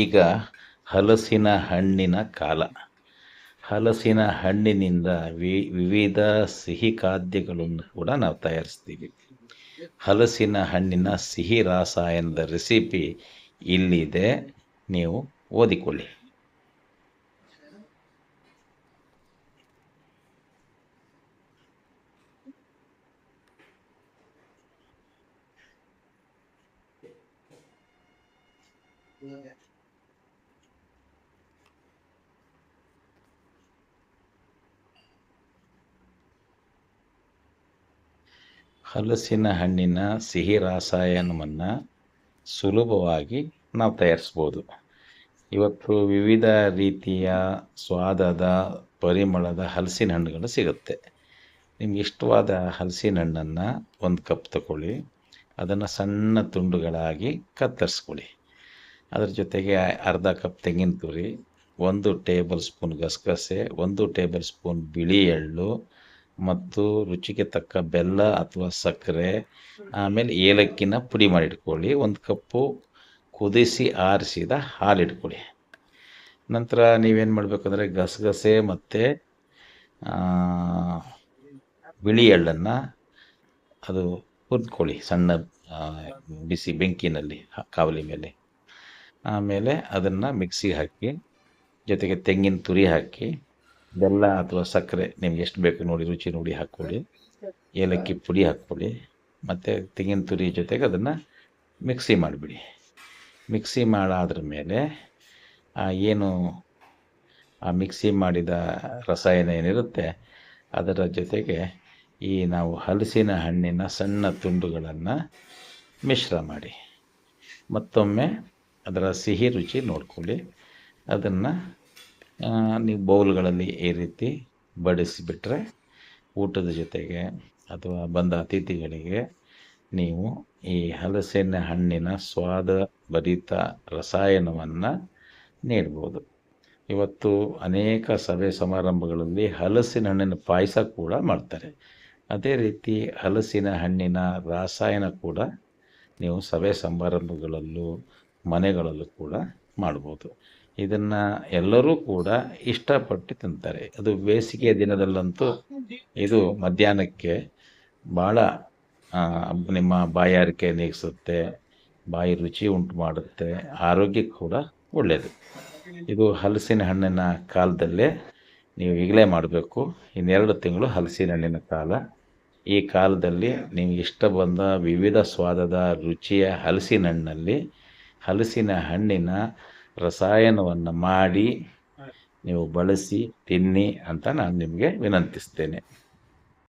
ಈಗ ಹಲಸಿನ ಹಣ್ಣಿನ ಕಾಲ. ಹಲಸಿನ ಹಣ್ಣಿನಿಂದ ವಿವಿಧ ಸಿಹಿ ಖಾದ್ಯಗಳನ್ನು ಕೂಡ ನಾವು ತಯಾರಿಸ್ತೀವಿ. ಹಲಸಿನ ಹಣ್ಣಿನ ಸಿಹಿ ರಾಸಾಯನದ ರೆಸಿಪಿ ಇಲ್ಲಿದೆ, ನೀವು ಓದಿಕೊಳ್ಳಿ. ಹಲಸಿನ ಹಣ್ಣಿನ ಸಿಹಿ ರಾಸಾಯನವನ್ನು ಸುಲಭವಾಗಿ ನಾವು ತಯಾರಿಸ್ಬೋದು. ಇವತ್ತು ವಿವಿಧ ರೀತಿಯ ಸ್ವಾದದ ಪರಿಮಳದ ಹಲಸಿನ ಹಣ್ಣುಗಳು ಸಿಗುತ್ತೆ. ನಿಮ್ಗೆ ಇಷ್ಟವಾದ ಹಲಸಿನ ಹಣ್ಣನ್ನು 1 ಕಪ್ ತಗೊಳ್ಳಿ. ಅದನ್ನು ಸಣ್ಣ ತುಂಡುಗಳಾಗಿ ಕತ್ತರಿಸ್ಕೊಳ್ಳಿ. ಅದರ ಜೊತೆಗೆ ಅರ್ಧ ಕಪ್ ತೆಂಗಿನ ತುರಿ, 1 ಟೇಬಲ್ ಸ್ಪೂನ್ ಗಸಗಸೆ, 1 ಟೇಬಲ್ ಸ್ಪೂನ್ ಬಿಳಿ ಎಳ್ಳು ಮತ್ತು ರುಚಿಗೆ ತಕ್ಕ ಬೆಲ್ಲ ಅಥವಾ ಸಕ್ಕರೆ, ಆಮೇಲೆ ಏಲಕ್ಕಿನ ಪುಡಿ ಮಾಡಿ ಇಟ್ಕೊಳ್ಳಿ. 1 ಕಪ್ಪು ಕುದಿಸಿ ಆರಿಸಿದ ಹಾಲು ಇಟ್ಕೊಳ್ಳಿ. ನಂತರ ನೀವೇನು ಮಾಡಬೇಕಂದ್ರೆ ಗಸಗಸೆ ಮತ್ತು ಬಿಳಿ ಎಳ್ಳನ್ನು ಅದು ಹುರ್ಕೊಳ್ಳಿ ಸಣ್ಣ ಬಿಸಿ ಬೆಂಕಿನಲ್ಲಿ ಕಾವಲಿ ಮೇಲೆ. ಆಮೇಲೆ ಅದನ್ನು ಮಿಕ್ಸಿಗೆ ಹಾಕಿ, ಜೊತೆಗೆ ತೆಂಗಿನ ತುರಿ ಹಾಕಿ, ಬೆಲ್ಲ ಅಥವಾ ಸಕ್ಕರೆ ನಿಮ್ಗೆ ಎಷ್ಟು ಬೇಕು ನೋಡಿ, ರುಚಿ ನೋಡಿ ಹಾಕ್ಕೊಳ್ಳಿ. ಏಲಕ್ಕಿ ಪುಡಿ ಹಾಕ್ಕೊಳ್ಳಿ ಮತ್ತು ತೆಂಗಿನ ತುರಿ ಜೊತೆಗೆ ಅದನ್ನು ಮಿಕ್ಸಿ ಮಾಡಿಬಿಡಿ. ಮಿಕ್ಸಿ ಮಾಡಾದ್ರ ಮೇಲೆ ಏನು ಆ ಮಿಕ್ಸಿ ಮಾಡಿದ ರಸಾಯನ ಏನಿರುತ್ತೆ ಅದರ ಜೊತೆಗೆ ಈ ನಾವು ಹಲಸಿನ ಹಣ್ಣಿನ ಸಣ್ಣ ತುಂಡುಗಳನ್ನು ಮಿಶ್ರ ಮಾಡಿ, ಮತ್ತೊಮ್ಮೆ ಅದರ ಸಿಹಿ ರುಚಿ ನೋಡ್ಕೊಳ್ಳಿ. ಅದನ್ನು ನೀವು ಬೌಲ್ಗಳಲ್ಲಿ ಈ ರೀತಿ ಬಡಿಸಿಬಿಟ್ರೆ ಊಟದ ಜೊತೆಗೆ ಅಥವಾ ಬಂದ ಅತಿಥಿಗಳಿಗೆ ನೀವು ಈ ಹಲಸಿನ ಹಣ್ಣಿನ ಸ್ವಾದ ಭರಿತ ರಸಾಯನವನ್ನು ನೀಡ್ಬೋದು. ಇವತ್ತು ಅನೇಕ ಸಭೆ ಸಮಾರಂಭಗಳಲ್ಲಿ ಹಲಸಿನ ಹಣ್ಣಿನ ಪಾಯಸ ಕೂಡ ಮಾಡ್ತಾರೆ. ಅದೇ ರೀತಿ ಹಲಸಿನ ಹಣ್ಣಿನ ರಾಸಾಯನ ಕೂಡ ನೀವು ಸಭೆ ಸಮಾರಂಭಗಳಲ್ಲೂ ಮನೆಗಳಲ್ಲೂ ಕೂಡ ಮಾಡ್ಬೋದು. ಇದನ್ನು ಎಲ್ಲರೂ ಕೂಡ ಇಷ್ಟಪಟ್ಟು ತಿಂತಾರೆ. ಅದು ಬೇಸಿಗೆಯ ದಿನದಲ್ಲಂತೂ ಇದು ಮಧ್ಯಾಹ್ನಕ್ಕೆ ಭಾಳ ನಿಮ್ಮ ಬಾಯಾರಿಕೆ ನೀಗಿಸುತ್ತೆ, ಬಾಯಿ ರುಚಿ ಉಂಟು ಮಾಡುತ್ತೆ, ಆರೋಗ್ಯಕ್ಕೆ ಕೂಡ ಒಳ್ಳೆಯದು. ಇದು ಹಲಸಿನ ಹಣ್ಣಿನ ಕಾಲದಲ್ಲೇ ನೀವು ಈಗಲೇ ಮಾಡಬೇಕು. 2 ತಿಂಗಳು ಹಲಸಿನ ಹಣ್ಣಿನ ಕಾಲ. ಈ ಕಾಲದಲ್ಲಿ ನಿಮ್ಗೆ ಇಷ್ಟ ಬಂದ ವಿವಿಧ ಸ್ವಾದದ ರುಚಿಯ ಹಲಸಿನ ಹಣ್ಣಲ್ಲಿ ಹಲಸಿನ ಹಣ್ಣಿನ ರಸಾಯನವನ್ನು ಮಾಡಿ ನೀವು ಬಳಸಿ ತಿನ್ನಿ ಅಂತ ನಾನು ನಿಮಗೆ ವಿನಂತಿಸ್ತೇನೆ.